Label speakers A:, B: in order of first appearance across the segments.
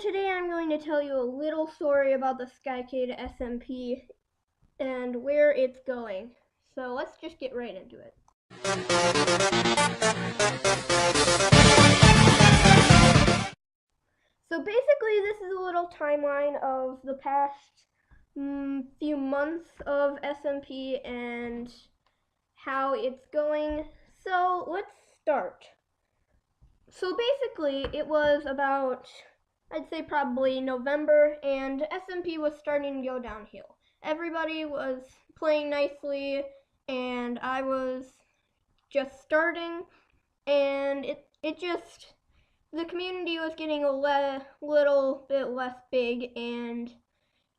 A: today I'm going to tell you a little story about the Skycade SMP and where it's going. So let's just get right into it. So basically this is a little timeline of the past few months of SMP and how it's going. So let's start. So basically it was about, I'd say probably November, and SMP was starting to go downhill. Everybody was playing nicely, and I was just starting, and the community was getting a little bit less big, and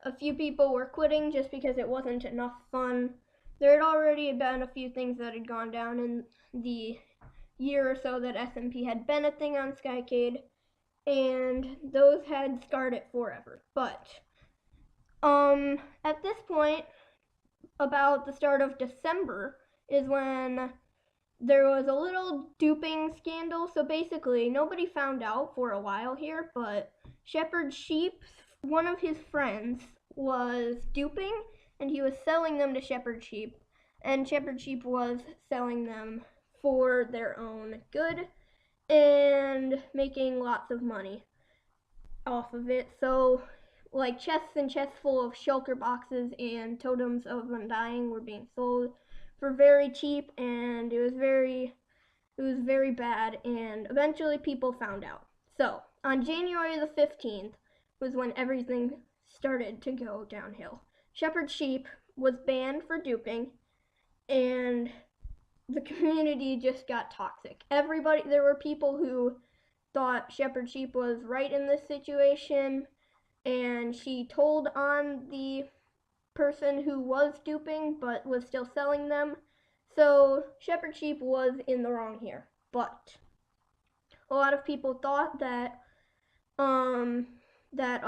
A: a few people were quitting just because it wasn't enough fun. There had already been a few things that had gone down in the year or so that SMP had been a thing on Skycade, and those had scarred it forever. But at this point, about the start of December is when there was a little duping scandal. So basically nobody found out for a while here, but Shepherd Sheep, one of his friends, was duping, and he was selling them to Shepherd Sheep, and Shepherd Sheep was selling them for their own good and making lots of money off of it. So like chests and chests full of shulker boxes and totems of undying were being sold for very cheap, and it was very bad, and eventually people found out. So on January the 15th was when everything started to go downhill. Shepherd Sheep was banned for duping, and the community just got toxic. There were people who thought Shepherd Sheep was right in this situation, and she told on the person who was duping but was still selling them. So Shepherd Sheep was in the wrong here. But a lot of people thought that the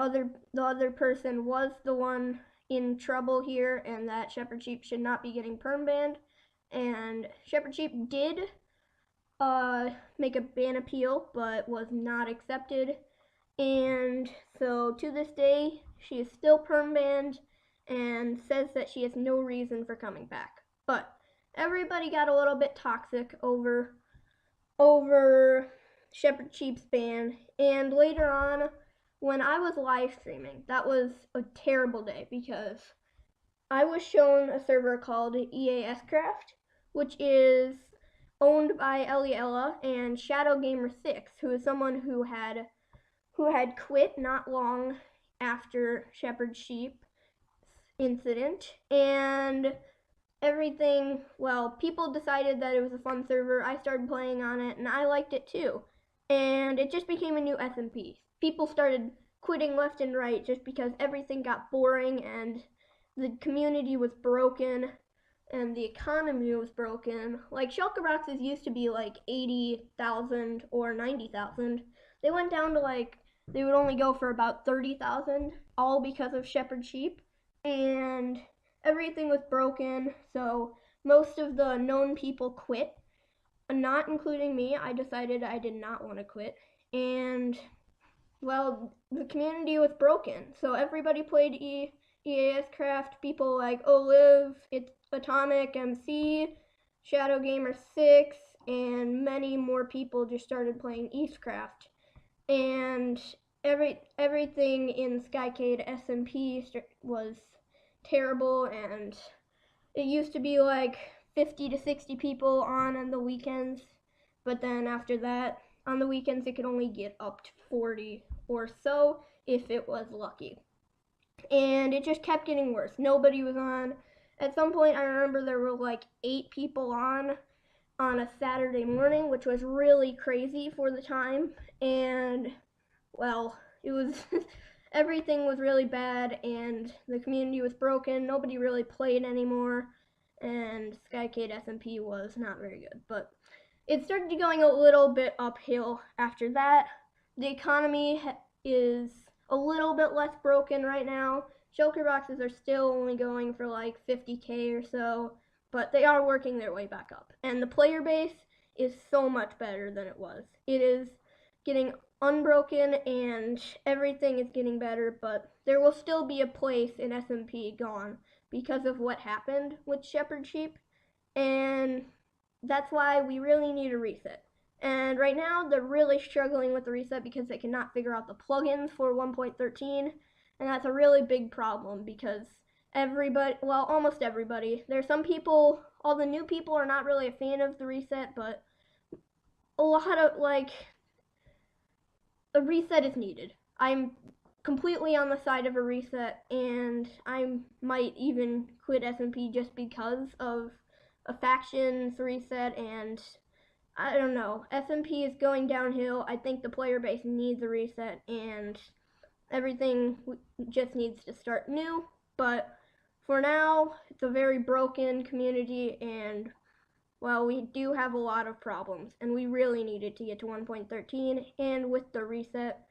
A: other person was the one in trouble here, and that Shepherd Sheep should not be getting perm banned. And Shepherd Sheep did make a ban appeal, but was not accepted. And so to this day, she is still perm banned and says that she has no reason for coming back. But everybody got a little bit toxic over Shepherd Sheep's ban. And later on, when I was live streaming, that was a terrible day because I was shown a server called EAS Craft, which is owned by Eliella and Shadow Gamer 6, who is someone who had quit not long after Shepherd Sheep incident, and people decided that it was a fun server. I started playing on it, and I liked it too, and it just became a new SMP. People started quitting left and right just because everything got boring, and the community was broken, and the economy was broken. Like, shulker boxes used to be like 80,000 or 90,000. They went down to they would only go for about 30,000, all because of Shepherd Sheep, and everything was broken. So most of the known people quit, not including me. I decided I did not want to quit, and the community was broken. So everybody played EAS Craft. People like Olive, it's Atomic MC, Shadow Gamer 6, and many more people just started playing Eastcraft. And everything in Skycade SMP was terrible, and it used to be like 50 to 60 people on the weekends, but then after that, on the weekends it could only get up to 40 or so if it was lucky. And it just kept getting worse. Nobody was on. At some point, I remember there were like 8 people on a Saturday morning, which was really crazy for the time. And it was everything was really bad, and the community was broken. Nobody really played anymore, and Skycade SMP was not very good. But it started going a little bit uphill after that. The economy is a little bit less broken right now. Shulker boxes are still only going for like 50k or so, but they are working their way back up. And the player base is so much better than it was. It is getting unbroken and everything is getting better, but there will still be a place in SMP gone because of what happened with Shepherd Sheep, and that's why we really need a reset. And right now, they're really struggling with the reset because they cannot figure out the plugins for 1.13, and that's a really big problem because everybody, well, almost everybody, there's some people, all the new people are not really a fan of the reset, but a lot of, like, a reset is needed. I'm completely on the side of a reset, and I might even quit SMP just because of a factions reset, and I don't know. SMP is going downhill. I think the player base needs a reset, and everything just needs to start new. But for now, it's a very broken community, and well, we do have a lot of problems, and we really needed to get to 1.13 and with the reset,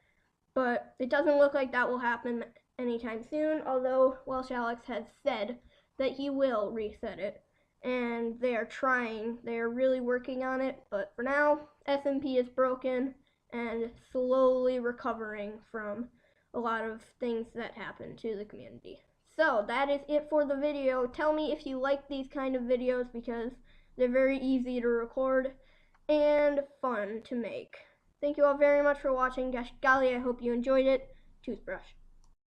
A: but it doesn't look like that will happen anytime soon, although Welsh Alex has said that he will reset it, and they are trying, they are really working on it, but for now, SMP is broken and slowly recovering from a lot of things that happened to the community. So that is it for the video. Tell me if you like these kind of videos because they're very easy to record and fun to make. Thank you all very much for watching. Gosh golly, I hope you enjoyed it. Toothbrush.